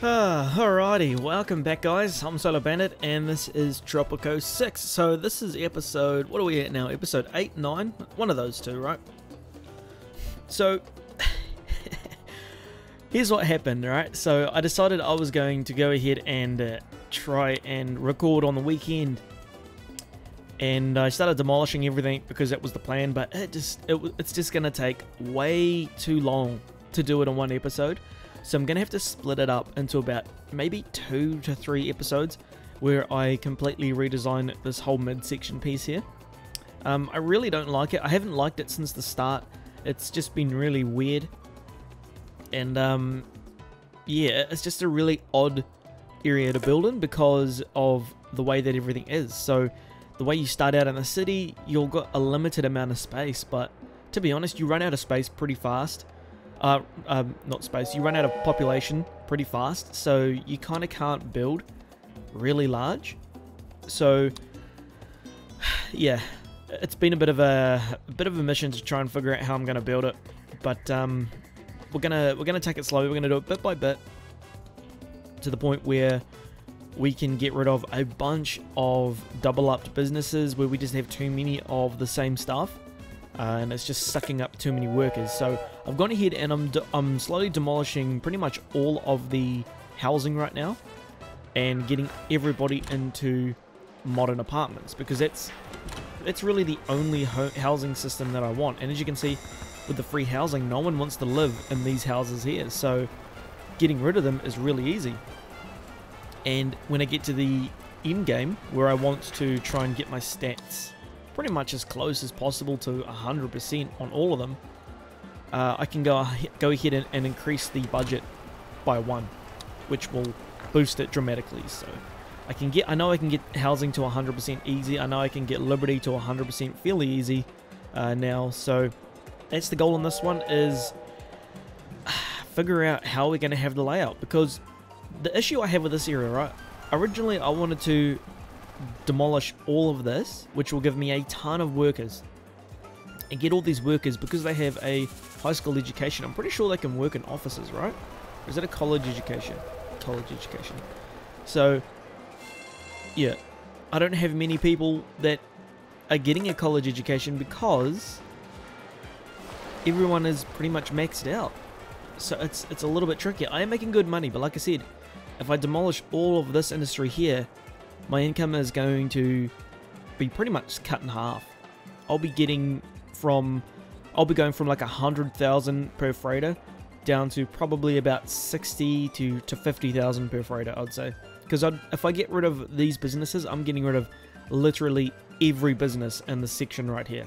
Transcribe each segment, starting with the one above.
Alrighty, welcome back guys, I'm Solar Bandit and this is Tropico 6. So this is episode, what are we at now, episode 8, 9? One of those two, right? So, here's what happened, right? So I decided I was going to go ahead and try and record on the weekend. And I started demolishing everything because that was the plan, but it's just going to take way too long to do it in one episode. So I'm going to have to split it up into about maybe 2 to 3 episodes where I completely redesign this whole midsection piece here. I really don't like it. I haven't liked it since the start. It's just been really weird. And yeah, it's just a really odd area to build in because of the way that everything is. So the way you start out in the city, you've got a limited amount of space, but to be honest, you run out of space pretty fast. Not space, you run out of population pretty fast, so you kind of can't build really large. So yeah, it's been a bit of a mission to try and figure out how I'm going to build it, but we're gonna take it slowly. We're gonna do it bit by bit to the point where we can get rid of a bunch of double-upped businesses where we just have too many of the same stuff. And it's just sucking up too many workers. So I've gone ahead and I'm slowly demolishing pretty much all of the housing right now and getting everybody into modern apartments because that's really the only housing system that I want. And as you can see with the free housing, no one wants to live in these houses here, so getting rid of them is really easy. And when I get to the end game where I want to try and get my stats pretty much as close as possible to 100% on all of them, I can go ahead and increase the budget by 1, which will boost it dramatically. So I know I can get housing to 100% easy. I know I can get Liberty to 100% fairly easy now. So that's the goal on this one, is figure out how we're going to have the layout, because the issue I have with this area, right? Originally I wanted to demolish all of this, which will give me a ton of workers, and get all these workers because they have a high school education. I'm pretty sure they can work in offices, right? Or is it a college education? College education. So yeah, I don't have many people that are getting a college education because everyone is pretty much maxed out. So it's a little bit tricky. I am making good money, but like I said, if I demolish all of this industry here, my income is going to be pretty much cut in half. I'll be going from like 100,000 per freighter down to probably about 60 to 50,000 per freighter, I'd say. Because if I get rid of these businesses, I'm getting rid of literally every business in this section right here,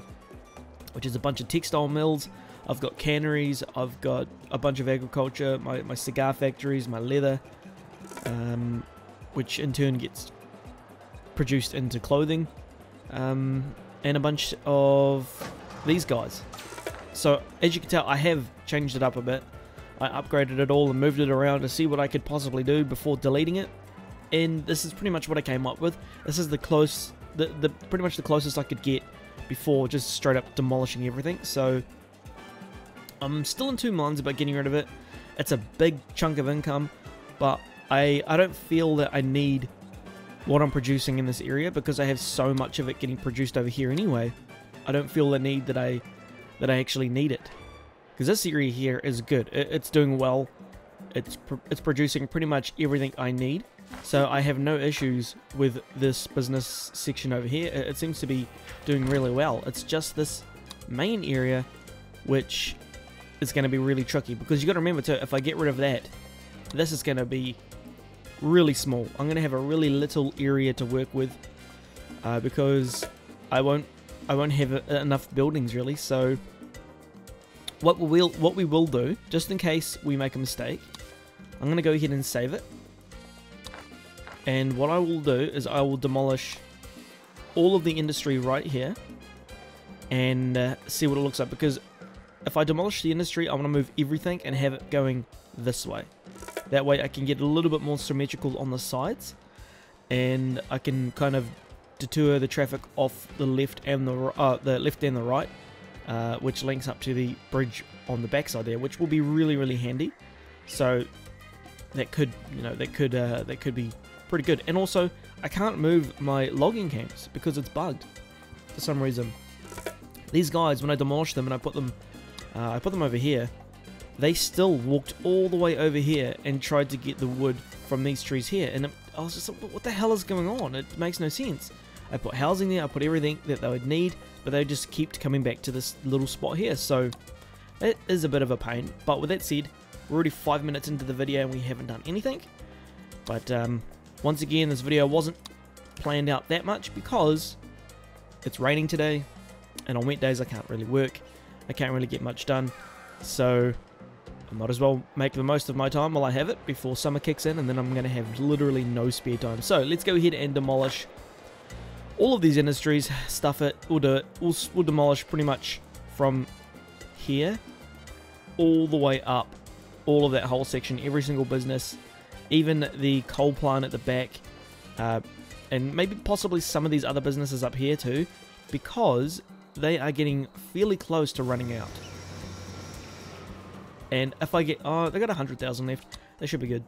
which is a bunch of textile mills. I've got canneries, I've got a bunch of agriculture, my cigar factories, my leather, which in turn gets produced into clothing, and a bunch of these guys. So as you can tell, I have changed it up a bit. I upgraded it all and moved it around to see what I could possibly do before deleting it, and this is pretty much what I came up with. This is pretty much the closest I could get before just straight up demolishing everything. So I'm still in two minds about getting rid of it. It's a big chunk of income, but I don't feel that I need what I'm producing in this area because I have so much of it getting produced over here anyway. I don't feel the need that I actually need it, because this area here is good. It's doing well. It's producing pretty much everything I need, so I have no issues with this business section over here. It seems to be doing really well. It's just this main area which is going to be really tricky, because you got to remember too, if I get rid of that, this is going to be really small. I'm going to have a really little area to work with because I won't have enough buildings really. So what we will do, just in case we make a mistake, I'm going to go ahead and save it. And what I will do is I will demolish all of the industry right here and see what it looks like, because if I demolish the industry, I want to move everything and have it going this way. That way I can get a little bit more symmetrical on the sides, and I can kind of deter the traffic off the left and the right, which links up to the bridge on the backside there, which will be really, really handy. So that could, you know, that could be pretty good. And also, I can't move my logging camps because it's bugged for some reason. These guys, when I demolished them and I put them over here, they still walked all the way over here and tried to get the wood from these trees here. And I was just like, what the hell is going on? It makes no sense. I put housing there, I put everything that they would need, but they just kept coming back to this little spot here. So it is a bit of a pain. But with that said, we're already 5 minutes into the video and we haven't done anything. But once again, this video wasn't planned out that much because it's raining today, and on wet days I can't really work. I can't really get much done. So I might as well make the most of my time while I have it before summer kicks in, and then I'm going to have literally no spare time. So let's go ahead and demolish all of these industries, stuff it, we'll do it. We'll demolish pretty much from here all the way up, all of that whole section, every single business, even the coal plant at the back, and maybe possibly some of these other businesses up here too, because they are getting fairly close to running out. And if I get, oh, they got 100,000 left, they should be good.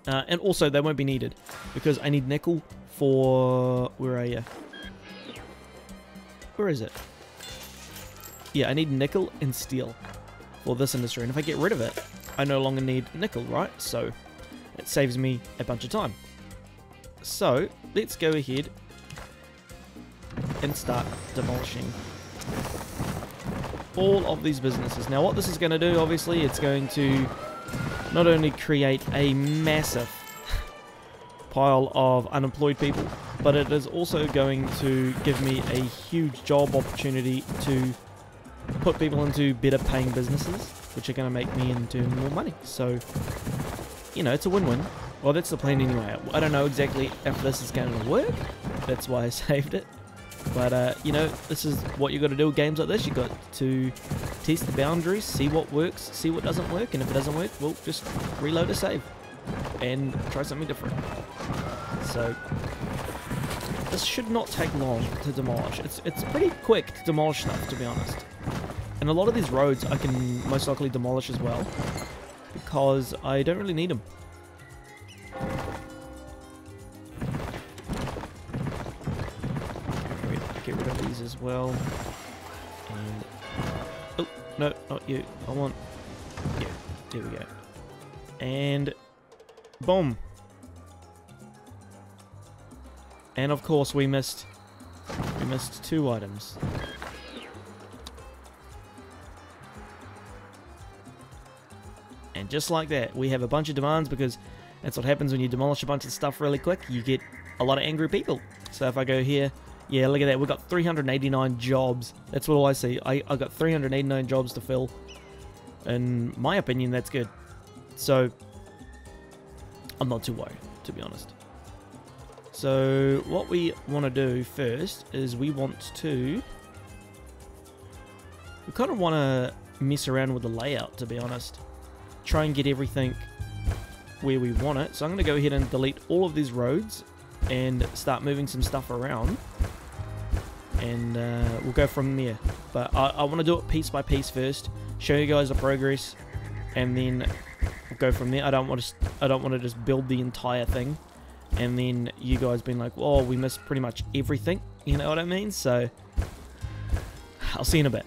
And also they won't be needed because I need nickel for, where are you? Where is it? Yeah, I need nickel and steel for this industry, and if I get rid of it, I no longer need nickel, right? So it saves me a bunch of time. So let's go ahead and start demolishing all of these businesses. Now what this is going to do, obviously, it's going to not only create a massive pile of unemployed people, but it is also going to give me a huge job opportunity to put people into better paying businesses, which are going to make me into more money. So, you know, it's a win-win. Well, that's the plan anyway. I don't know exactly if this is going to work. That's why I saved it. But, you know, this is what you got to do with games like this. You got to test the boundaries, see what works, see what doesn't work, and if it doesn't work, well, just reload a save and try something different. So this should not take long to demolish. It's pretty quick to demolish stuff, to be honest. And a lot of these roads I can most likely demolish as well, because I don't really need them. Get rid of these as well. And oh no, not you. I want you. There we go. And boom. And of course we missed 2 items. And just like that, we have a bunch of demands, because that's what happens when you demolish a bunch of stuff really quick. You get a lot of angry people. So if I go here, yeah, look at that. We've got 389 jobs. That's what I see. I got 389 jobs to fill. In my opinion, that's good. So I'm not too worried, to be honest. So what we want to do first is we kind of want to mess around with the layout, to be honest. Try and get everything where we want it. So I'm going to go ahead and delete all of these roads and start moving some stuff around. And we'll go from there. But I want to do it piece by piece first. Show you guys the progress, and then we'll go from there. I don't want to just build the entire thing, and then you guys being like, "Oh, we missed pretty much everything." You know what I mean? So I'll see you in a bit.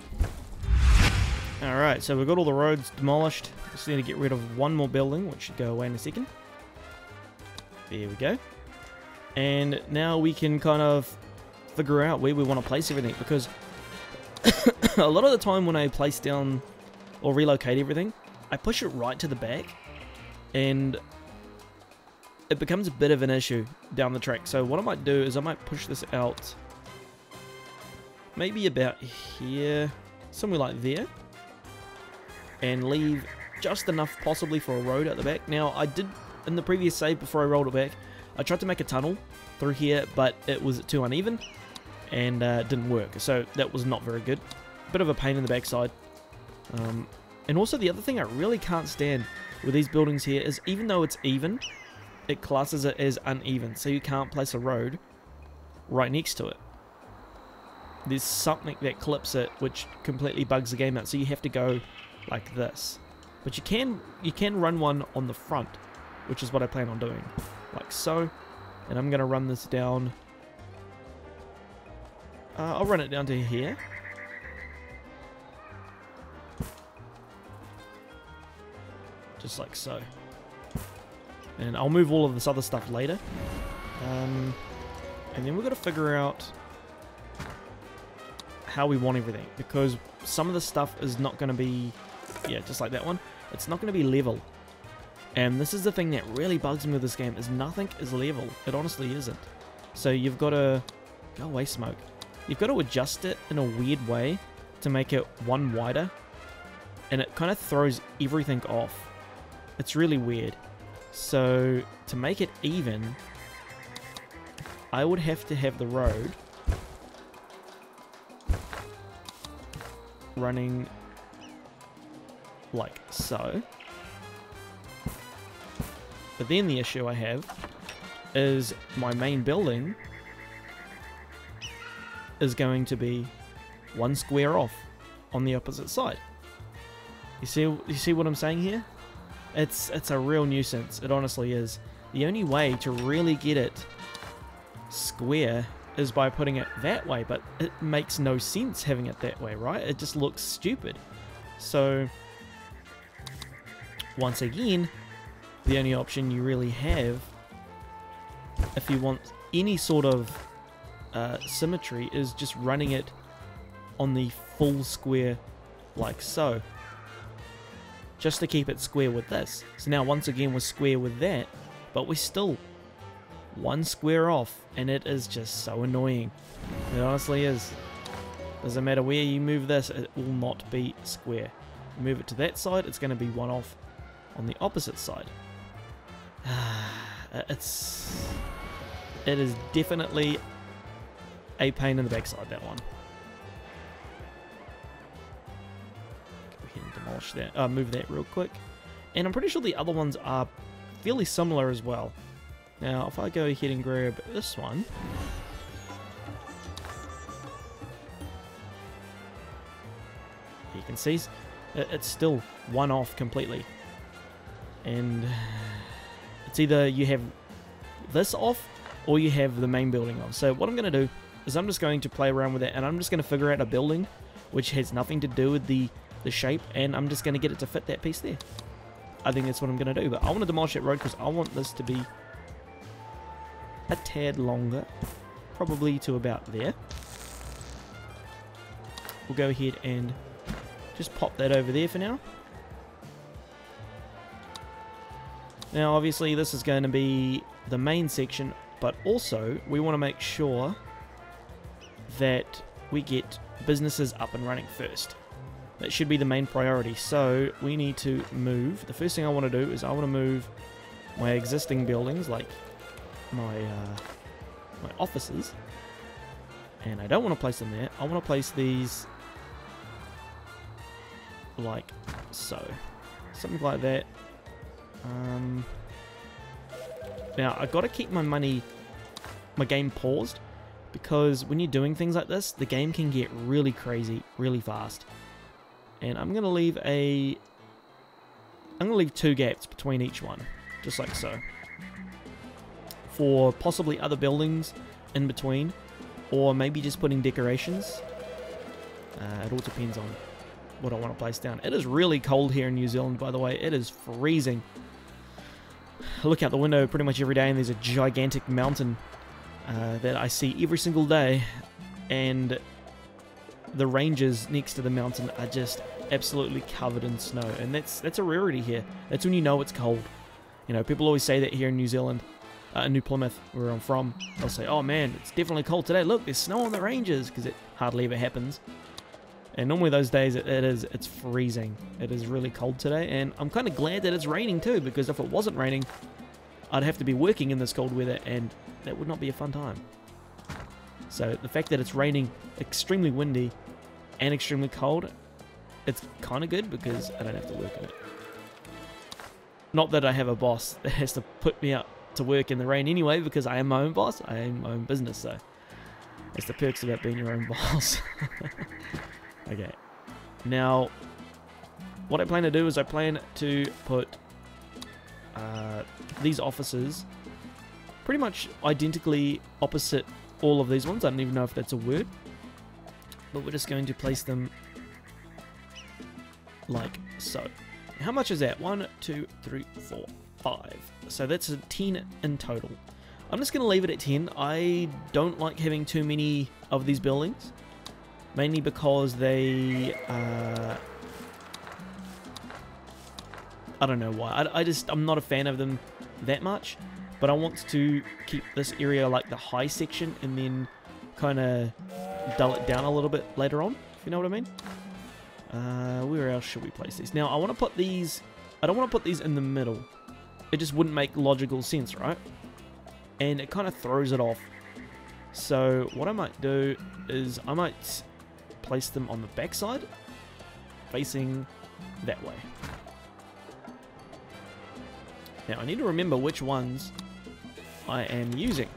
All right, so we've got all the roads demolished. Just need to get rid of one more building, which should go away in a second. There we go. And now we can kind of figure out where we want to place everything, because a lot of the time when I place down or relocate everything, I push it right to the back, and it becomes a bit of an issue down the track. So what I might do is I might push this out maybe about here, somewhere like there, and leave just enough possibly for a road at the back. Now I did, in the previous save before I rolled it back, I tried to make a tunnel through here, but it was too uneven and didn't work, so that was not very good. Bit of a pain in the backside. And also the other thing I really can't stand with these buildings here is, even though it's even, it classes it as uneven, so you can't place a road right next to it. There's something that clips it which completely bugs the game out, so you have to go like this. But you can run one on the front, which is what I plan on doing, like so. And I'm gonna run this down. I'll run it down to here. Just like so. And I'll move all of this other stuff later. And then we've got to figure out how we want everything, because some of the stuff is not going to be, yeah, just like that one. It's not going to be level. And this is the thing that really bugs me with this game, is nothing is level. It honestly isn't. So you've got to, go away smoke. You've got to adjust it in a weird way to make it one wider. And it kind of throws everything off. It's really weird. So to make it even, I would have to have the road running like so. But then the issue I have is my main building is going to be one square off on the opposite side. You see what I'm saying here? It's a real nuisance. It honestly is. The only way to really get it square is by putting it that way, but it makes no sense having it that way, right? It just looks stupid. So once again, the only option you really have, if you want any sort of symmetry, is just running it on the full square like so, just to keep it square with this. So now once again we're square with that, but we're still one square off, and it is just so annoying. It honestly is. Doesn't matter where you move this, it will not be square. Move it to that side, it's going to be one off on the opposite side. It is definitely a pain in the backside, that one. Go ahead and demolish that. Move that real quick. And I'm pretty sure the other ones are fairly similar as well. Now, if I go ahead and grab this one, you can see it's still one off completely. And it's either you have this off or you have the main building off. So what I'm going to do is I'm just going to play around with it, and I'm just going to figure out a building which has nothing to do with the shape, and I'm just going to get it to fit that piece there. I think that's what I'm going to do. But I want to demolish that road because I want this to be a tad longer, probably to about there. We'll go ahead and just pop that over there for now. Now obviously this is going to be the main section, but also we want to make sure that we get businesses up and running first. That should be the main priority. So we need to move. The first thing I want to do is I want to move my existing buildings, like my offices, and I don't want to place them there. I want to place these like so, something like that. Now I got to keep my game paused, because when you're doing things like this, the game can get really crazy really fast. And I'm gonna leave two gaps between each one, just like so, for possibly other buildings in between, or maybe just putting decorations. It all depends on what I want to place down. It is really cold here in New Zealand, by the way. It is freezing. I look out the window pretty much every day, and there's a gigantic mountain that I see every single day, and the ranges next to the mountain are just absolutely covered in snow, and that's a rarity here. That's when you know it's cold. You know, people always say that here in New Zealand, New Plymouth, where I'm from. They'll say, "Oh man, it's definitely cold today. Look, there's snow on the ranges," because it hardly ever happens. And normally those days it's freezing. It is really cold today, and I'm kind of glad that it's raining too, because if it wasn't raining, I'd have to be working in this cold weather, and that would not be a fun time. So the fact that it's raining, extremely windy, and extremely cold, it's kind of good because I don't have to work in it. Not that I have a boss that has to put me out to work in the rain anyway, because I am my own boss. I am my own business, so it's the perks about being your own boss. Okay, now what I plan to do is I plan to put these offices pretty much identically opposite all of these ones. I don't even know if that's a word, but we're just going to place them like so. How much is that? 1, 2, 3, 4, 5. So that's a 10 in total. I'm just going to leave it at 10. I don't like having too many of these buildings, mainly because they, I don't know why. I'm not a fan of them that much, but I want to keep this area like the high section and then kind of dull it down a little bit later on, if you know what I mean. Where else should we place these? Now, I want to put these, I don't want to put these in the middle. It just wouldn't make logical sense, right? And it kind of throws it off. So what I might do is I might place them on the back side, facing that way. Now I need to remember which ones I am using.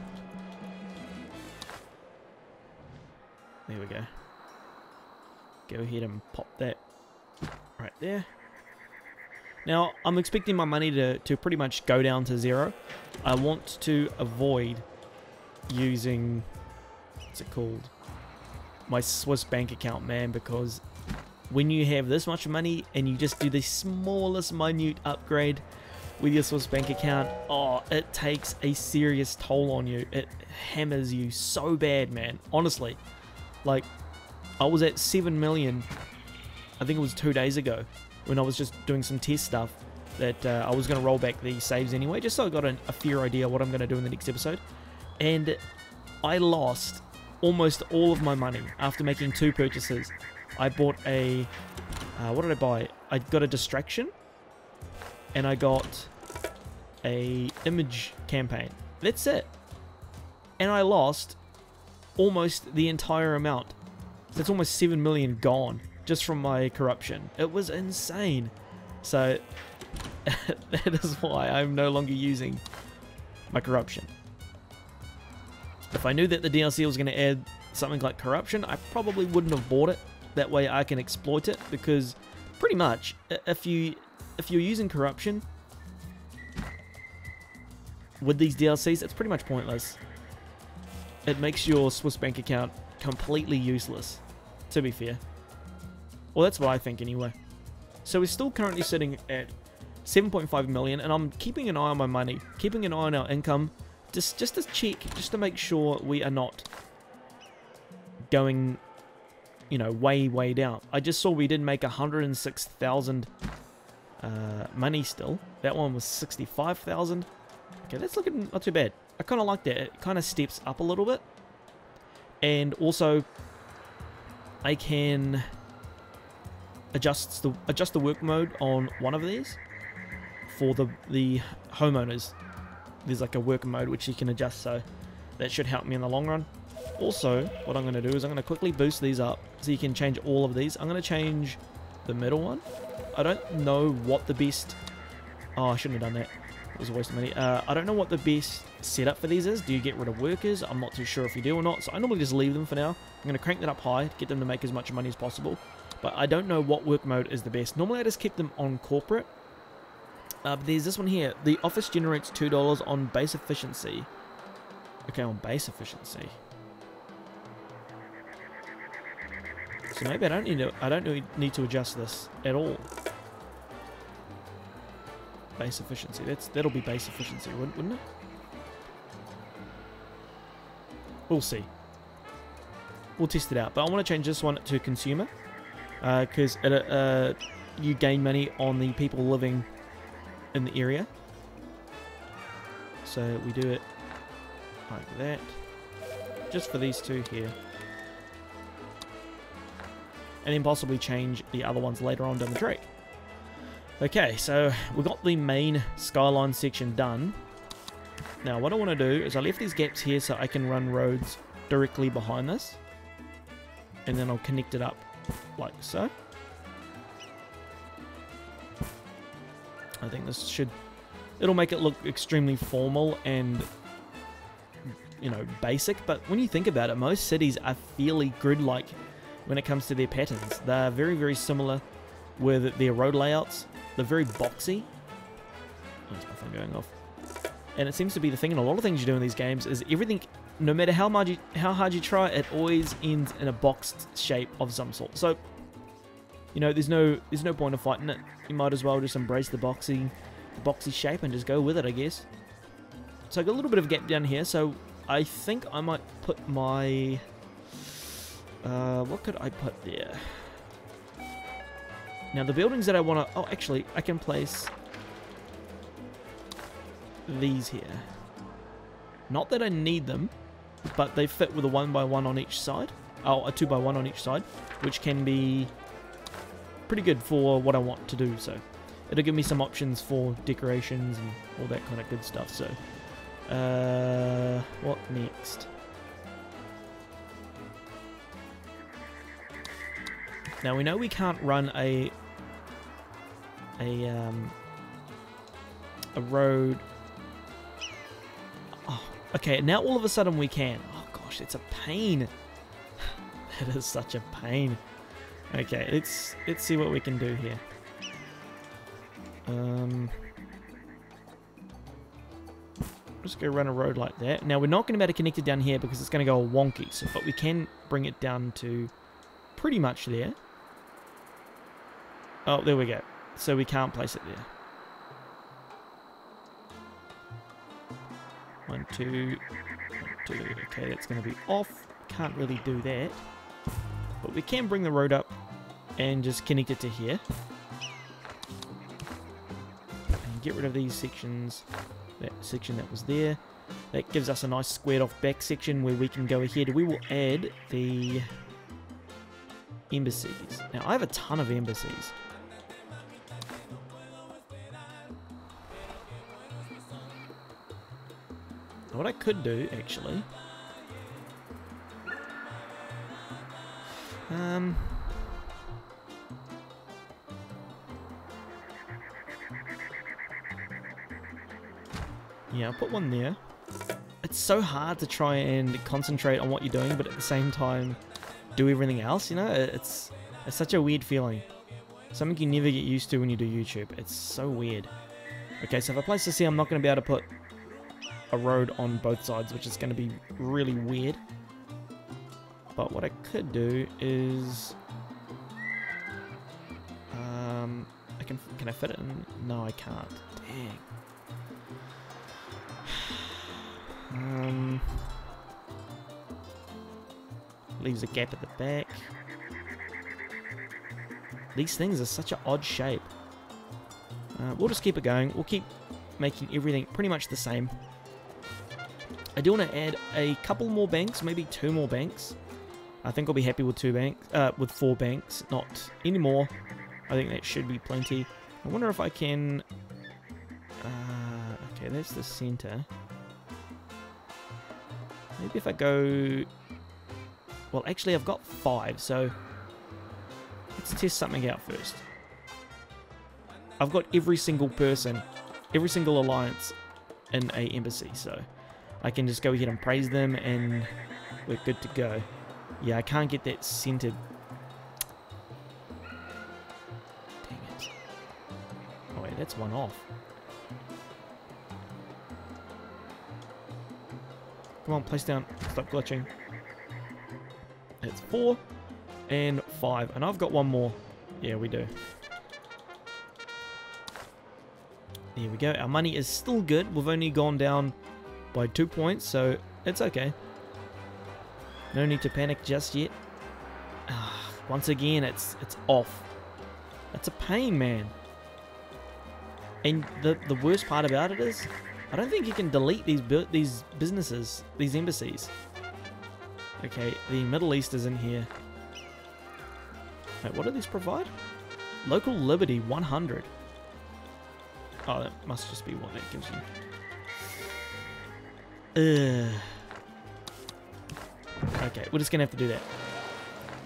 There we go. Go ahead and pop that right there. Now, I'm expecting my money to pretty much go down to 0. I want to avoid using, what's it called, my Swiss bank account, man, because when you have this much money and you just do the smallest minute upgrade with your Swiss bank account, oh, it takes a serious toll on you. It hammers you so bad, man. Honestly, like, I was at 7 million, I think it was 2 days ago, when I was just doing some test stuff, that I was going to roll back the saves anyway, just so I got a fair idea what I'm going to do in the next episode. And I lost almost all of my money after making 2 purchases. I bought a, what did I buy? I got a distraction, and I got a image campaign. That's it. And I lost almost the entire amount. So it's almost 7 million gone just from my corruption. It was insane. So that is why I'm no longer using my corruption. If I knew that the DLC was going to add something like corruption, I probably wouldn't have bought it. That way I can exploit it, because pretty much if you're using corruption with these DLCs, it's pretty much pointless. It makes your Swiss bank account completely useless, to be fair. Well, that's what I think anyway. So we're still currently sitting at 7.5 million, and I'm keeping an eye on my money, keeping an eye on our income, just to check, just to make sure we are not going, you know, way down. I just saw we did make 106,000 money still. That one was 65,000. Okay, that's looking not too bad. I kind of like that. It kind of steps up a little bit. And also, I can adjust the work mode on one of these for the homeowners. There's like a work mode which you can adjust, so that should help me in the long run. Also, what I'm going to do is I'm going to quickly boost these up so you can change all of these. I'm going to change the middle one. I don't know what the best... Oh, I shouldn't have done that. It was a waste of money. I don't know what the best setup for these is. Do you get rid of workers? I'm not too sure if you do or not, so I normally just leave them for now. I'm going to crank that up high to get them to make as much money as possible, but I don't know what work mode is the best. Normally I just keep them on corporate. But there's this one here. The office generates $2 on base efficiency. Okay, on base efficiency. So maybe I don't need to adjust this at all. Base efficiency. That'll be base efficiency, wouldn't it? We'll see. We'll test it out. But I want to change this one to consumer, because you gain money on the people living in the area. So we do it like that, just for these two here. And then possibly change the other ones later on down the track. Okay, so we've got the main skyline section done. Now what I want to do is I left these gaps here so I can run roads directly behind this. And then I'll connect it up like so. I think this should... It'll make it look extremely formal and, you know, basic. But when you think about it, most cities are fairly grid-like when it comes to their patterns. They're very, very similar. with their road layouts. They're very boxy. Oh, there's my phone going off. And it seems to be the thing in a lot of things you do in these games is everything, no matter how hard you try, it always ends in a boxed shape of some sort. So, you know, there's no point of fighting it. You might as well just embrace the boxy shape and just go with it, I guess. So I got a little bit of a gap down here, so I think I might put my... what could I put there? Now the buildings that I want to... Oh, actually, I can place these here. Not that I need them, but they fit with a 1x1 on each side. Oh, a 2x1 on each side, which can be pretty good for what I want to do, so... It'll give me some options for decorations and all that kind of good stuff, so... what next? Now we know we can't run a road. Oh, okay, now all of a sudden we can. Oh gosh, it's a pain. That is such a pain. Okay, let's see what we can do here. Just go run a road like that. Now we're not going to be able to connect it down here because it's going to go all wonky. So, but we can bring it down to pretty much there. Oh, there we go. So we can't place it there. 1, 2, 1, 2. Okay, that's going to be off. Can't really do that. But we can bring the road up and just connect it to here. And get rid of these sections. That section that was there. That gives us a nice squared off back section where we can go ahead. We will add the embassies. Now I have a ton of embassies. What I could do actually, yeah, I'll put one there. It's so hard to try and concentrate on what you're doing, but at the same time do everything else, you know? It's such a weird feeling. Something you never get used to when you do YouTube. It's so weird. Okay, so if I place this here, I'm not going to be able to put a road on both sides, which is going to be really weird. But what I could do is... Can I fit it in? No, I can't. Dang. Leaves a gap at the back. These things are such an odd shape. We'll just keep it going. We'll keep making everything pretty much the same. I do want to add a couple more banks, maybe 2 more banks. I think I'll be happy with 4 banks, not any more. I think that should be plenty. I wonder if I can... okay, that's the center. Maybe if I go... Well, actually, I've got 5, so let's test something out first. I've got every single person, every single alliance in a embassy, so I can just go ahead and praise them, and we're good to go. Yeah, I can't get that centered. Dang it. Oh wait, that's one off. Come on, place down. Stop glitching. That's 4 and 5. And I've got one more. Yeah, we do. There we go. Our money is still good. We've only gone down by 2 points, so it's okay. No need to panic just yet. Once again, it's off. That's a pain, man. And the worst part about it is, I don't think you can delete these businesses, these embassies. Okay, the Middle East is in here. Wait, what do these provide? Local Liberty 100. Oh, that must just be what that gives you. Okay, we're just gonna have to do that.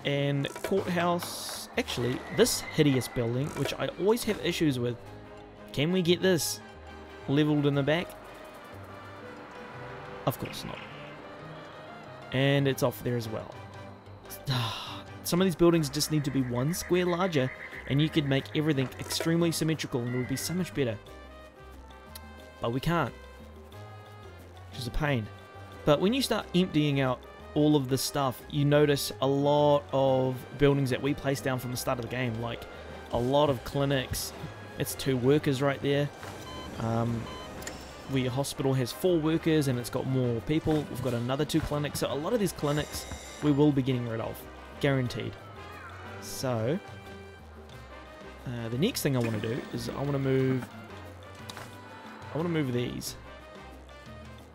And courthouse. Actually, this hideous building, which I always have issues with. Can we get this leveled in the back? Of course not. And it's off there as well. Some of these buildings just need to be 1 square larger and you could make everything extremely symmetrical and it would be so much better. But we can't, which is a pain. But when you start emptying out all of this stuff, you notice a lot of buildings that we placed down from the start of the game, like a lot of clinics. It's 2 workers right there. Where your hospital has 4 workers and it's got more people. We've got another 2 clinics. So a lot of these clinics we will be getting rid of, guaranteed. So the next thing I want to do is I want to move these.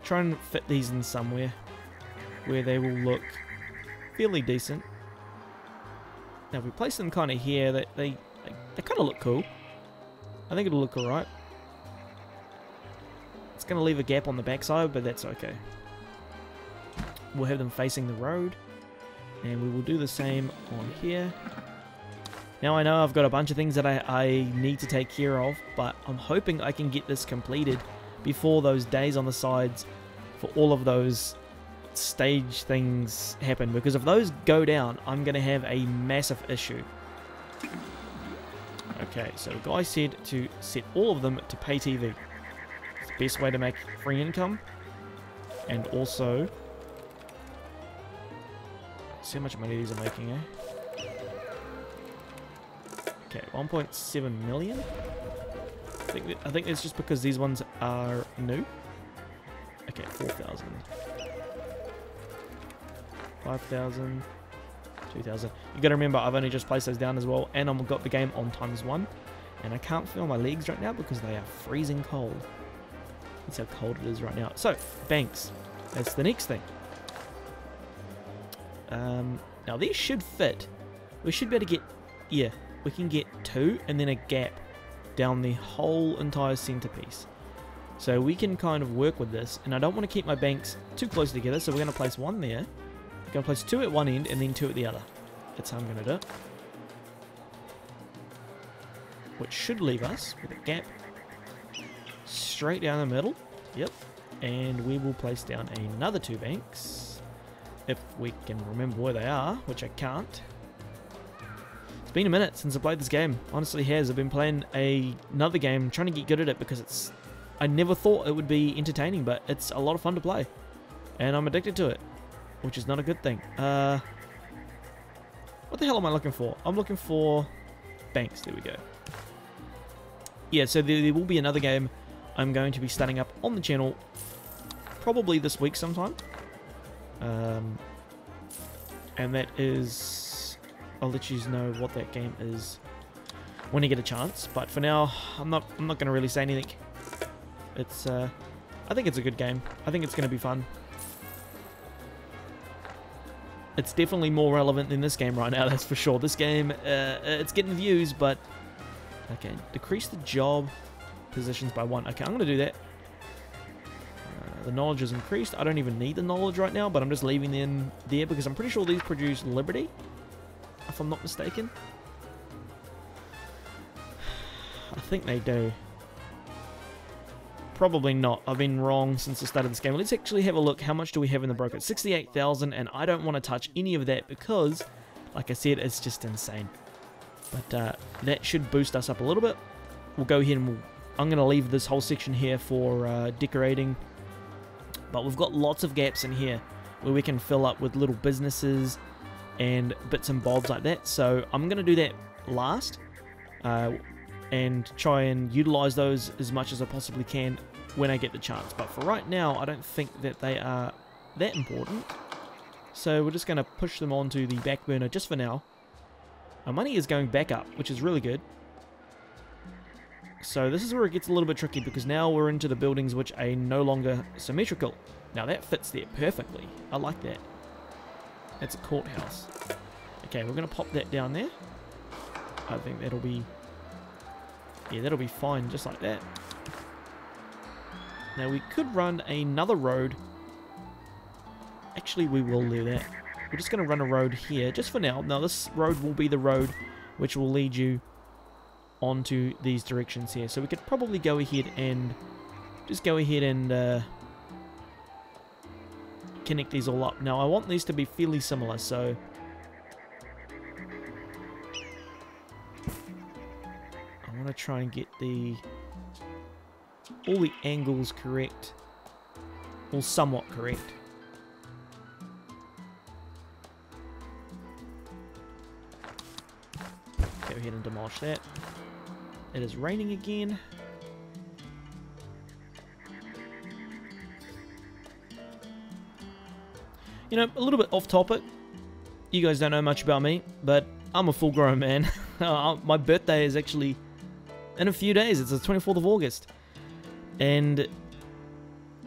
Try and fit these in somewhere where they will look fairly decent. Now if we place them kind of here, they kind of look cool. I think it'll look alright. It's going to leave a gap on the backside, but that's okay. We'll have them facing the road, and we will do the same on here. Now I know I've got a bunch of things that I need to take care of, but I'm hoping I can get this completed before those days on the sides for all of those stage things happen, because if those go down, I'm going to have a massive issue. Okay, so the guy said to set all of them to pay TV. It's the best way to make free income, and also see how much money these are making, eh? Okay, 1.7 million. I think it's just because these ones are new. Okay, 4,000. 5,000. 2,000. You gotta remember, I've only just placed those down as well, and I've got the game on ×1. And I can't feel my legs right now because they are freezing cold. That's how cold it is right now. So, banks. That's the next thing. Now these should fit. We should be able to get, yeah, we can get 2 and then a gap down the whole entire centerpiece. So we can kind of work with this, and I don't want to keep my banks too close together, so we're going to place 1 there. We're going to place 2 at one end and then 2 at the other. That's how I'm going to do it. Which should leave us with a gap straight down the middle. Yep. And we will place down another 2 banks. If we can remember where they are, which I can't. It's been a minute since I played this game. Honestly has. I've been playing another game, trying to get good at it because it's... I never thought it would be entertaining, but it's a lot of fun to play. And I'm addicted to it, which is not a good thing. What the hell am I looking for? I'm looking for banks. There we go. Yeah, so there will be another game I'm going to be starting up on the channel probably this week sometime. And that is... I'll let you know what that game is when you get a chance. But for now, I'm not going to really say anything. It's I think it's a good game. I think it's going to be fun. It's definitely more relevant than this game right now, that's for sure. This game, it's getting views, but... Okay, decrease the job positions by 1. Okay, I'm going to do that. The knowledge is increased. I don't even need the knowledge right now, but I'm just leaving them there because I'm pretty sure these produce liberty, if I'm not mistaken. I think they do. Probably not. I've been wrong since the start of this game. Let's actually have a look. How much do we have in the broker? 68,000, and I don't want to touch any of that because, like I said, it's just insane. But that should boost us up a little bit. We'll go ahead and I'm going to leave this whole section here for decorating. But we've got lots of gaps in here where we can fill up with little businesses and bits and bobs like that. So I'm going to do that last and try and utilize those as much as I possibly can when I get the chance. But for right now, I don't think that they are that important. So we're just going to push them onto the back burner just for now. Our money is going back up, which is really good. So this is where it gets a little bit tricky because now we're into the buildings which are no longer symmetrical. Now that fits there perfectly. I like that. That's a courthouse. Okay, we're going to pop that down there. I think that'll be... Yeah, that'll be fine just like that. Now we could run another road. Actually, we will do that. We're just going to run a road here just for now. Now this road will be the road which will lead you onto these directions here. So we could probably go ahead and just go ahead and connect these all up. Now I want these to be fairly similar, so want to try and get all the angles correct, or somewhat correct. Go ahead and demolish that. It is raining again. You know, a little bit off topic. You guys don't know much about me, but I'm a full-grown man. My birthday is actually in a few days. It's the 24th of August. And,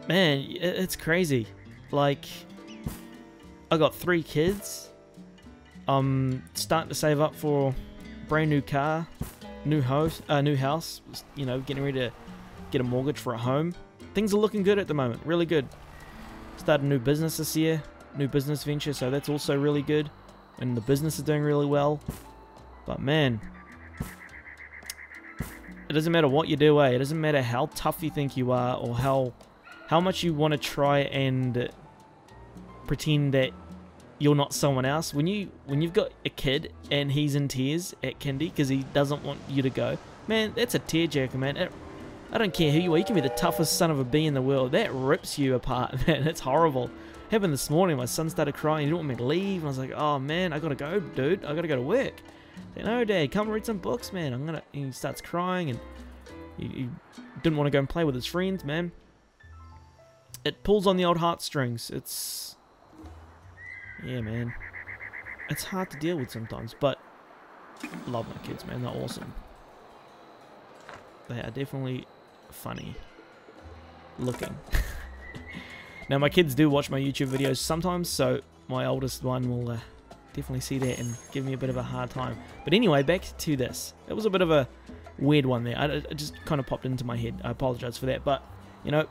man, it's crazy. Like, I got 3 kids. I'm starting to save up for a brand new car, new house, you know, getting ready to get a mortgage for a home. Things are looking good at the moment, really good. Started a new business this year, new business venture, so that's also really good. And the business is doing really well. But man, it doesn't matter what you do, It doesn't matter how tough you think you are, or how much you want to try and pretend that you're not someone else. When you've got a kid and he's in tears at kindy because he doesn't want you to go, man, that's a tearjerker, man. I don't care who you are. You can be the toughest son of a bee in the world. That rips you apart, man. It's horrible. Happened this morning. My son started crying. He didn't want me to leave. And I was like, oh, man, I got to go, dude. I got to go to work. I said, no, Dad, come read some books, man. And he starts crying, and he didn't want to go and play with his friends, man. It pulls on the old heartstrings. Yeah, man. It's hard to deal with sometimes, but I love my kids, man. They're awesome. They are definitely funny looking. Now, my kids do watch my YouTube videos sometimes, so my oldest one will definitely see that and give me a bit of a hard time. But anyway, back to this. It was a bit of a weird one there. It just kind of popped into my head. I apologize for that, but, you know,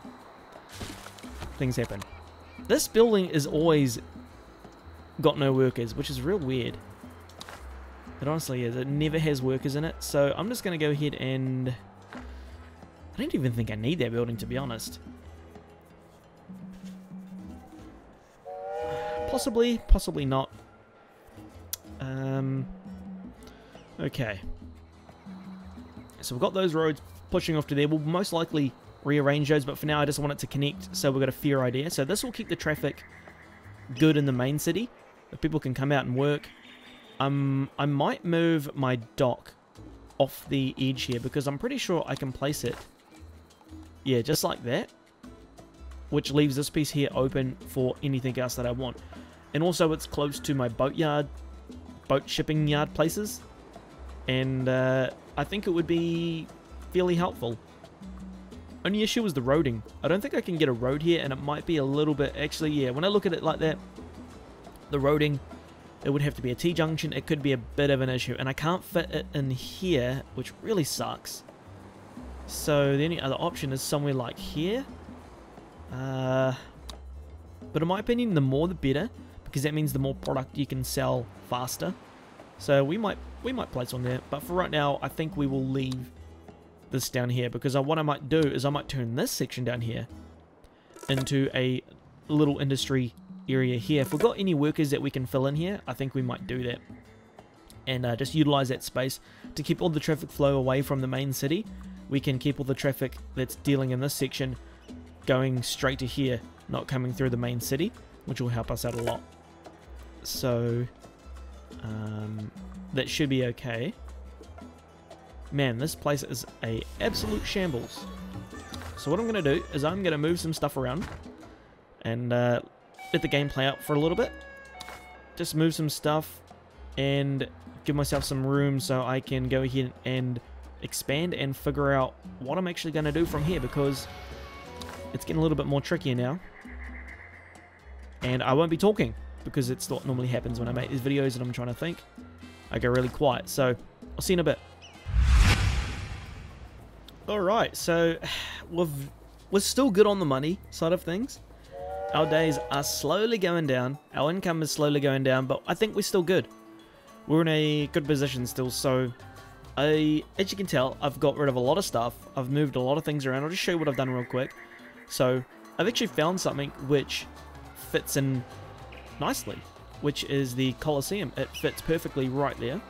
things happen. This building is always got no workers, which is real weird. It honestly is. It never has workers in it, so I'm just going to go ahead and... I don't even think I need that building, to be honest. Possibly, possibly not. Okay. So we've got those roads pushing off to there. We'll most likely rearrange those, but for now I just want it to connect, so we've got a fair idea. So this will keep the traffic good in the main city, that people can come out and work. I might move my dock off the edge here, because I'm pretty sure I can place it, yeah, just like that, which leaves this piece here open for anything else that I want. And also it's close to my boat shipping yard places, and I think it would be fairly helpful. Only issue is the roading. I don't think I can get a road here, and it might be a little bit, actually, yeah, when I look at it like that, the roading, it would have to be a T-junction. It could be a bit of an issue, and I can't fit it in here, which really sucks. So the only other option is somewhere like here. But in my opinion, the more the better, because that means the more product you can sell faster. So we might place one there, but for right now, I think we will leave this down here, because what I might do is I might turn this section down here into a little industry area here. If we've got any workers that we can fill in here, I think we might do that, and just utilize that space to keep all the traffic flow away from the main city. We can keep all the traffic that's dealing in this section going straight to here, not coming through the main city, which will help us out a lot. So that should be okay. Man, this place is a absolute shambles. So what I'm going to do is I'm going to move some stuff around and let the game play out for a little bit. Just move some stuff and give myself some room so I can go ahead and expand and figure out what I'm actually going to do from here, because it's getting a little bit more trickier now. And I won't be talking, because it's what normally happens when I make these videos and I'm trying to think. I go really quiet, so I'll see you in a bit. Alright, so we're still good on the money side of things. Our days are slowly going down. Our income is slowly going down, but I think we're still good. We're in a good position still, so as you can tell, I've got rid of a lot of stuff. I've moved a lot of things around. I'll just show you what I've done real quick. So I've actually found something which fits in nicely, which is the Colosseum. It fits perfectly right there.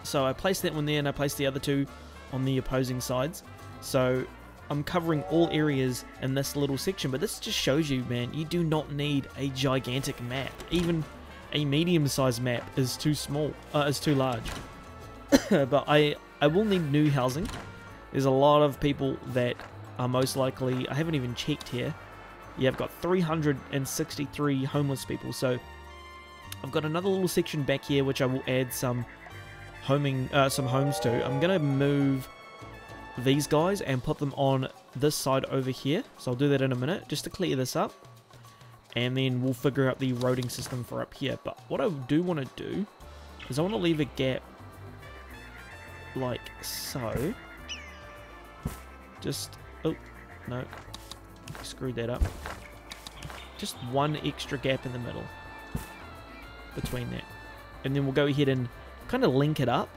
So I placed that one there, and I placed the other two on the opposing sides. So I'm covering all areas in this little section, but this just shows you, man, you do not need a gigantic map. Even a medium-sized map is too small, is too large. But I will need new housing. There's a lot of people that are most likely, I haven't even checked here. Yeah, I've got 363 homeless people, so I've got another little section back here which I will add some homes to. I'm gonna move these guys and put them on this side over here, so I'll do that in a minute just to clear this up, and then we'll figure out the roading system for up here. But what I do want to do is I want to leave a gap like so. Just, oh no, screwed that up. Just one extra gap in the middle between that, and then we'll go ahead and kind of link it up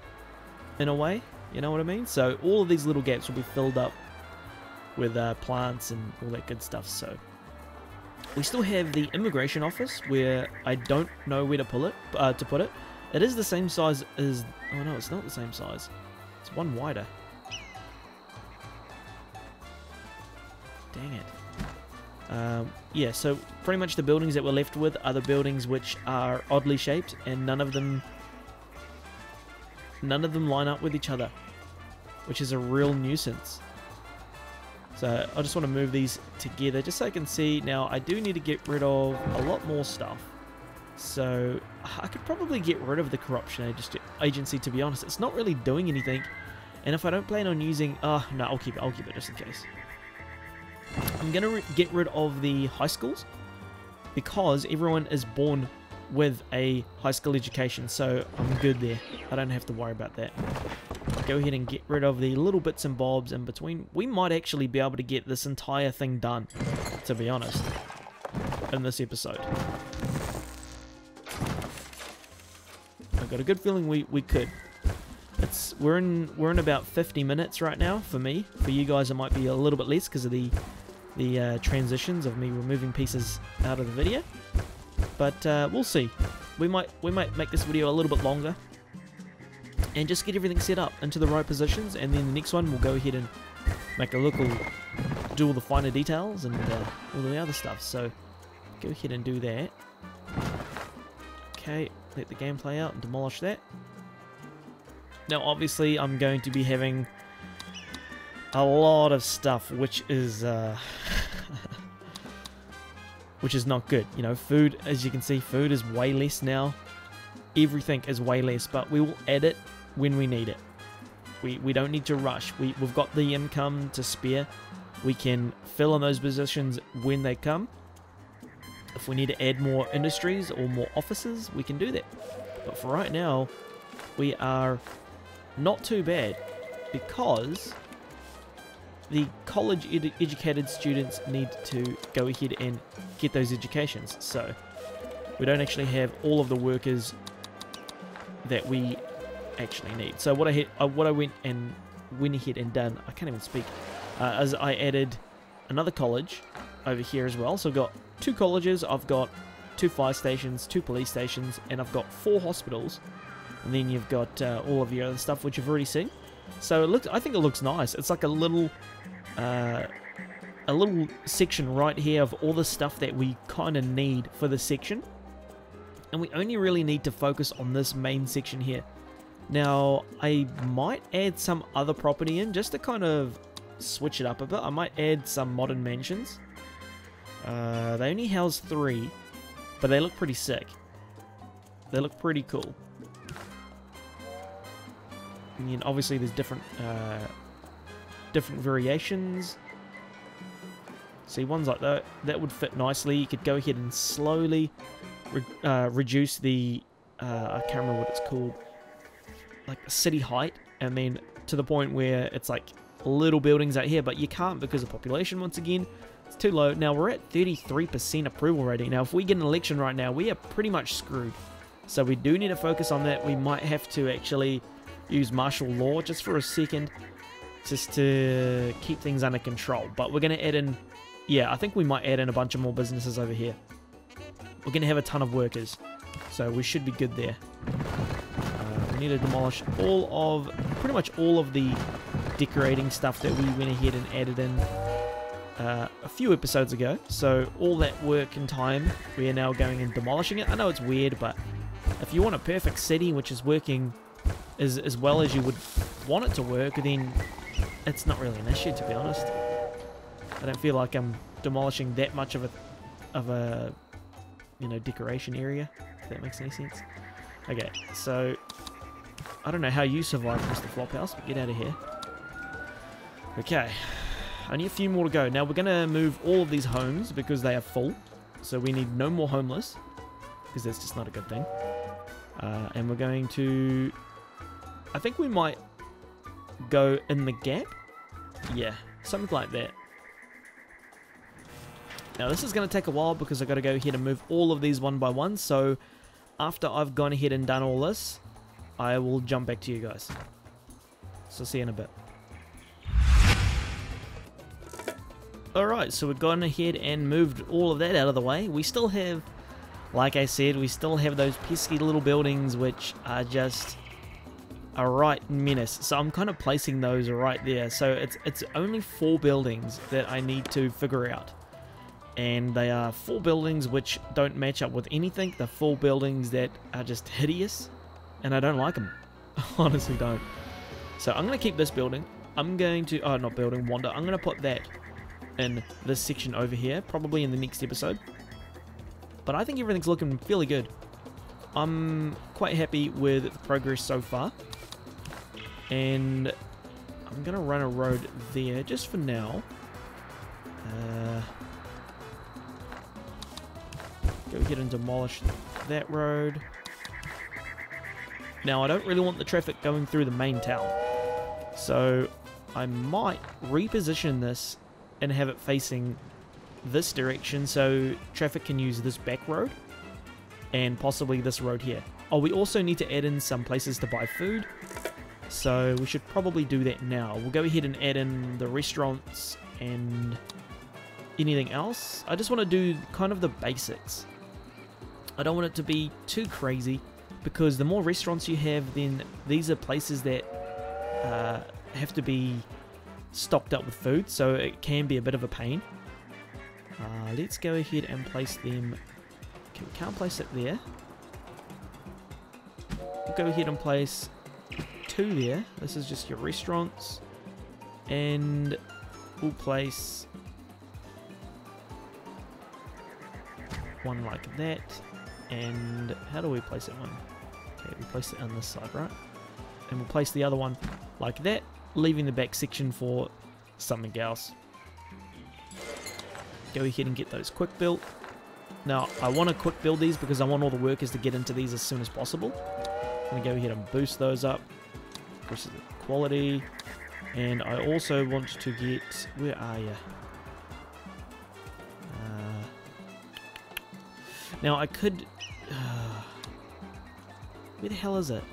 in a way, you know what I mean? So all of these little gaps will be filled up with plants and all that good stuff. So we still have the immigration office where I don't know where to put it. It is the same size as, oh no, it's not the same size. It's one wider. Dang it. Yeah, so pretty much the buildings that we're left with are the buildings which are oddly shaped, and none of them line up with each other, which is a real nuisance. So I just want to move these together just so I can see. Now I do need to get rid of a lot more stuff, so I could probably get rid of the corruption agency, to be honest. It's not really doing anything, and if I don't plan on using, no, I'll keep it just in case. I'm gonna get rid of the high schools because everyone is born with a high school education, so I'm good there. I don't have to worry about that. Go ahead and get rid of the little bits and bobs in between. We might actually be able to get this entire thing done, to be honest, in this episode. I've got a good feeling we could. We're in about 50 minutes right now for me. For you guys, it might be a little bit less because of the transitions of me removing pieces out of the video. But we'll see. We might make this video a little bit longer and just get everything set up into the right positions, and then the next one we'll go ahead and make a look, do all the finer details and all the other stuff. So go ahead and do that. Okay, let the game play out and demolish that. Now obviously I'm going to be having a lot of stuff which is which is not good. You know, food, as you can see, food is way less now. Everything is way less, but we will add it when we need it. We don't need to rush. We've got the income to spare. We can fill in those positions when they come. If we need to add more industries or more offices, we can do that. But for right now, we are not too bad because the college educated students need to go ahead and get those educations. So we don't actually have all of the workers that we actually need. So what I went ahead and done, I can't even speak, as I added another college over here as well. So I've got 2 colleges, I've got 2 fire stations, 2 police stations, and I've got 4 hospitals. And then you've got all of your other stuff which you've already seen. So I think it looks nice. It's like a little section right here of all the stuff that we kind of need for the section, and we only really need to focus on this main section here. Now I might add some other property in just to kind of switch it up a bit. I might add some modern mansions. They only house 3, but they look pretty sick. They look pretty cool. And obviously there's different variations. See, ones like that would fit nicely. You could go ahead and slowly reduce the I can't remember what it's called, like the city height, and then to the point where it's like little buildings out here, but you can't because of population. Once again, it's too low. Now we're at 33% approval rating. Now if we get an election right now, we are pretty much screwed. So we do need to focus on that. We might have to actually use martial law just for a second, just to keep things under control. But we're going to add in, yeah, I think we might add in a bunch of more businesses over here. We're going to have a ton of workers, so we should be good there. need to demolish pretty much all of the decorating stuff that we went ahead and added in a few episodes ago. So all that work and time, we are now going and demolishing it. I know it's weird, but if you want a perfect city which is working as well as you would want it to work, then it's not really an issue, to be honest. I don't feel like I'm demolishing that much of a decoration area, if that makes any sense. Okay, so I don't know how you survived, Mr. Flophouse, but get out of here. Okay, only a few more to go. Now we're going to move all of these homes because they are full, so we need no more homeless, because that's just not a good thing. And we're going to... I think we might go in the gap. Yeah, something like that. Now this is going to take a while because I've got to go ahead and move all of these one by one, so after I've gone ahead and done all this, I will jump back to you guys. So see you in a bit. Alright, so we've gone ahead and moved all of that out of the way. We still have, like I said, we still have those pesky little buildings which are just a right menace. So I'm kind of placing those right there. So it's only 4 buildings that I need to figure out. And they are 4 buildings which don't match up with anything. They're 4 buildings that are just hideous, and I don't like them. Honestly don't. So I'm going to keep this building. I'm going to, oh, not building, wander. I'm going to put that in this section over here, probably in the next episode. But I think everything's looking fairly good. I'm quite happy with the progress so far. And I'm going to run a road there just for now. Go ahead and demolish that road. Now, I don't really want the traffic going through the main town, so I might reposition this and have it facing this direction so traffic can use this back road and possibly this road here. Oh, we also need to add in some places to buy food, so we should probably do that now. We'll go ahead and add in the restaurants and anything else. I just want to do kind of the basics. I don't want it to be too crazy, because the more restaurants you have, then these are places that have to be stocked up with food, so it can be a bit of a pain. Let's go ahead and place them. Okay, we can't place it there. We'll go ahead and place 2 there. This is just your restaurants, and we'll place 1 like that. And how do we place it one? Okay, we place it on this side, right? And we'll place the other one like that, leaving the back section for something else. Go ahead and get those quick built. Now, I want to quick build these because I want all the workers to get into these as soon as possible. I'm going to go ahead and boost those up. This is the quality. And I also want to get... Where are you? Now, I could... where the hell is it?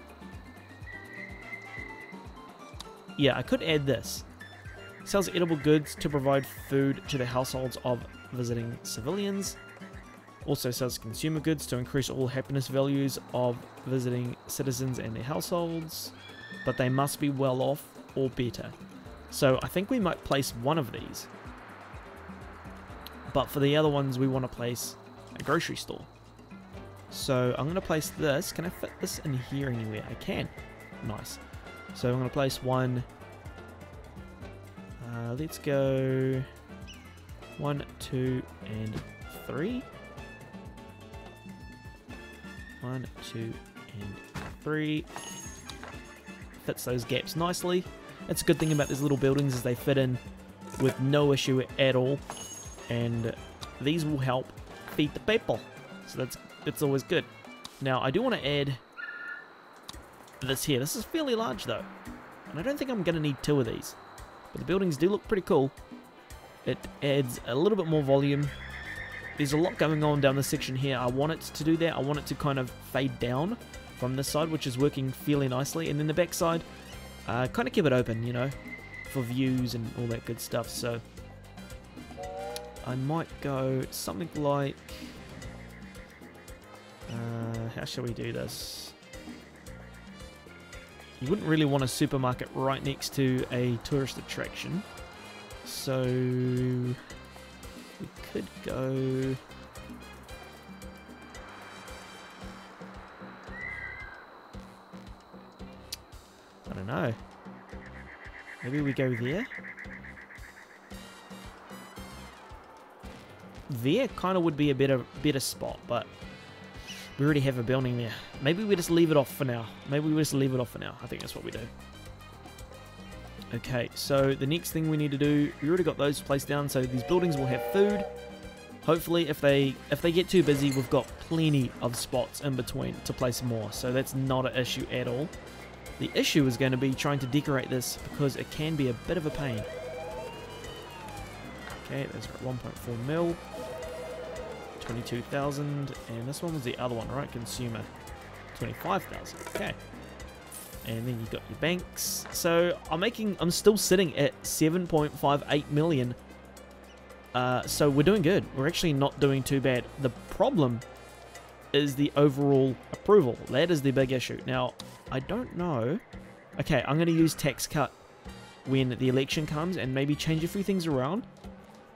Yeah, I could add this. Sells edible goods to provide food to the households of visiting civilians. Also sells consumer goods to increase all happiness values of visiting citizens and their households. But they must be well off or better. So I think we might place one of these. But for the other ones, we want to place a grocery store. So I'm going to place this. Can I fit this in here anywhere? I can. Nice. So I'm going to place one. Let's go 1, 2, and 3. 1, 2, and 3. Fits those gaps nicely. That's a good thing about these little buildings is they fit in with no issue at all. And these will help feed the people. So that's always good. Now, I do want to add this here. This is fairly large, though. And I don't think I'm going to need 2 of these. But the buildings do look pretty cool. It adds a little bit more volume. There's a lot going on down this section here. I want it to do that. I want it to kind of fade down from this side, which is working fairly nicely. And then the back side, kind of keep it open, you know, for views and all that good stuff. So I might go something like... how shall we do this? You wouldn't really want a supermarket right next to a tourist attraction. So we could go... I don't know. Maybe we go there? There kind of would be a better spot, but we already have a building there. Maybe we just leave it off for now. I think that's what we do. Okay, so the next thing we need to do, we already got those placed down, so these buildings will have food. Hopefully, if they get too busy, we've got plenty of spots in between to place more, so that's not an issue at all. The issue is going to be trying to decorate this because it can be a bit of a pain. Okay, that's got 1.4 mil, 22,000, and this one was the other one, right? Consumer, 25,000. Okay, and then you got your banks. So I'm still sitting at 7.58 million. So we're doing good. We're actually not doing too bad. The problem is the overall approval. That is the big issue. Now, I don't know. Okay, I'm going to use tax cut when the election comes and maybe change a few things around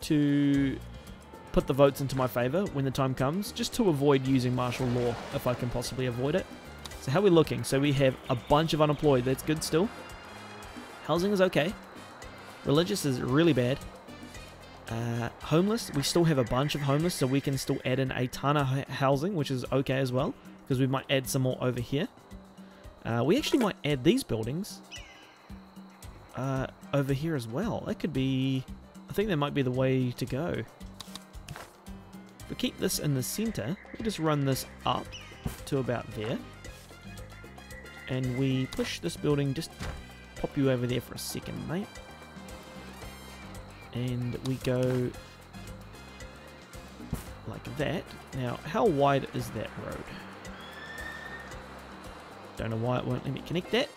to put the votes into my favor when the time comes, just to avoid using martial law if I can possibly avoid it. So how are we looking? So we have a bunch of unemployed. That's good still. Housing is okay. Religious is really bad. Homeless, we still have a bunch of homeless, so we can still add in a ton of housing, which is okay as well, because we might add some more over here. We actually might add these buildings over here as well. That could be... I think that might be the way to go. If we keep this in the center, we just run this up to about there. And we push this building, just pop you over there for a second, mate. And we go like that. Now, how wide is that road? Don't know why it won't let me connect that.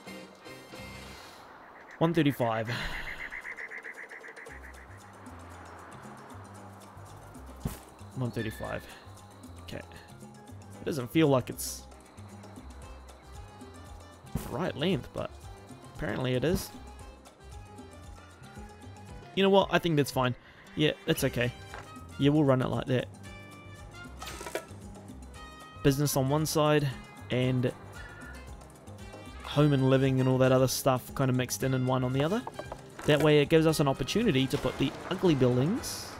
135. Okay. It doesn't feel like it's the right length, but apparently it is. You know what? I think that's fine. Yeah, that's okay. Yeah, we'll run it like that. Business on one side and home and living and all that other stuff kind of mixed in one on the other. That way it gives us an opportunity to put the ugly buildings.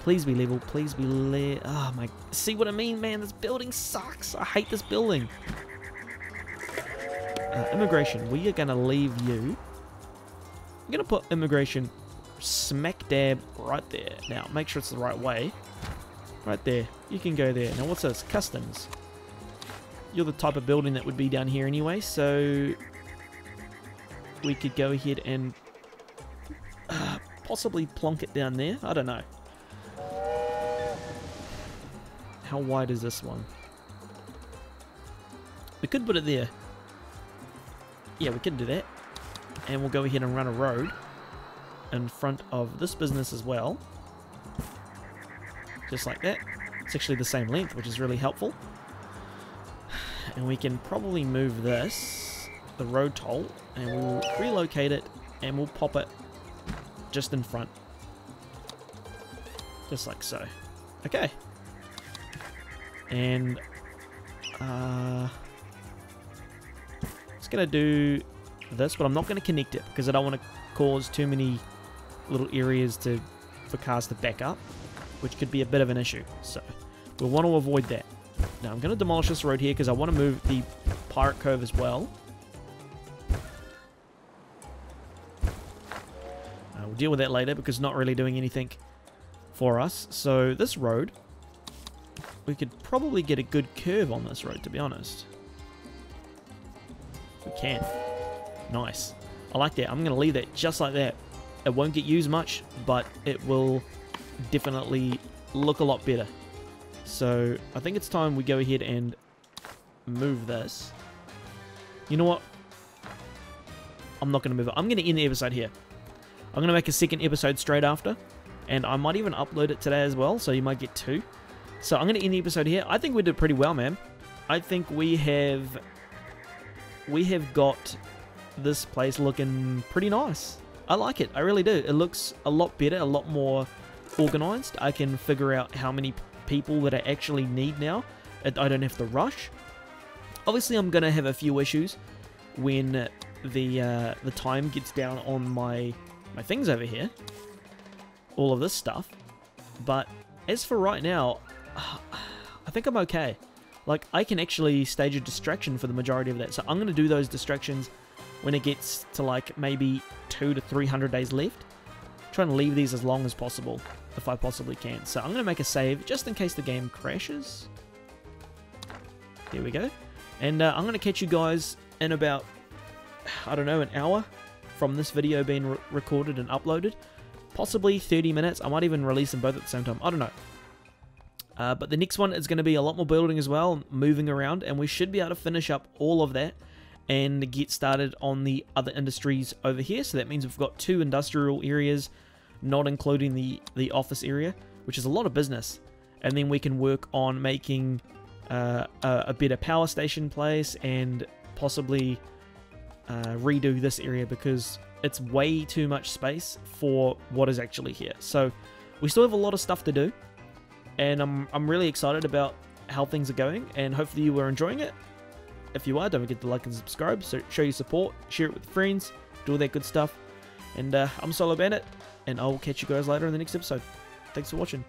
Please be level, please be oh my, see what I mean, man? This building sucks. I hate this building. Immigration, we are going to leave you. I'm going to put immigration smack dab right there. Now, make sure it's the right way. Right there. You can go there. Now, what's this? Customs. You're the type of building that would be down here anyway, so we could go ahead and possibly plonk it down there. I don't know. How wide is this one? We could put it there. Yeah, we could do that. And we'll go ahead and run a road in front of this business as well. Just like that. It's actually the same length, which is really helpful. And we can probably move this, the road toll, and we'll relocate it and we'll pop it just in front. Just like so. Okay. And it's going to do this, but I'm not going to connect it because I don't want to cause too many little areas for cars to back up, which could be a bit of an issue. So we'll want to avoid that. Now I'm going to demolish this road here because I want to move the Pirate Cove as well. We'll deal with that later because it's not really doing anything for us. So this road, we could probably get a good curve on this road, to be honest. We can. Nice. I like that. I'm going to leave that just like that. It won't get used much, but it will definitely look a lot better. So I think it's time we go ahead and move this. You know what? I'm not going to move it. I'm going to end the episode here. I'm going to make a second episode straight after. And I might even upload it today as well, so you might get two. So I'm going to end the episode here. I think we did pretty well, man. I think we have got this place looking pretty nice. I like it, I really do. It looks a lot better, a lot more organized. I can figure out how many people that I actually need now. I don't have to rush. Obviously, I'm going to have a few issues when the time gets down on my things over here. All of this stuff. But as for right now, I think I'm okay. Like, I can actually stage a distraction for the majority of that. So I'm going to do those distractions when it gets to like maybe 200 to 300 days left. Trying to leave these as long as possible, if I possibly can. So I'm going to make a save just in case the game crashes. There we go. And I'm going to catch you guys in about, I don't know, an hour from this video being recorded and uploaded. Possibly 30 minutes. I might even release them both at the same time. I don't know. But the next one is going to be a lot more building as well, moving around, and we should be able to finish up all of that and get started on the other industries over here. So that means we've got 2 industrial areas, not including the office area, which is a lot of business. And then we can work on making a better power station place and possibly redo this area because it's way too much space for what is actually here. So we still have a lot of stuff to do. And I'm really excited about how things are going, and hopefully you are enjoying it. If you are, don't forget to like and subscribe, so show your support, share it with friends, do all that good stuff. And I'm Solo Bandit, and I will catch you guys later in the next episode. Thanks for watching.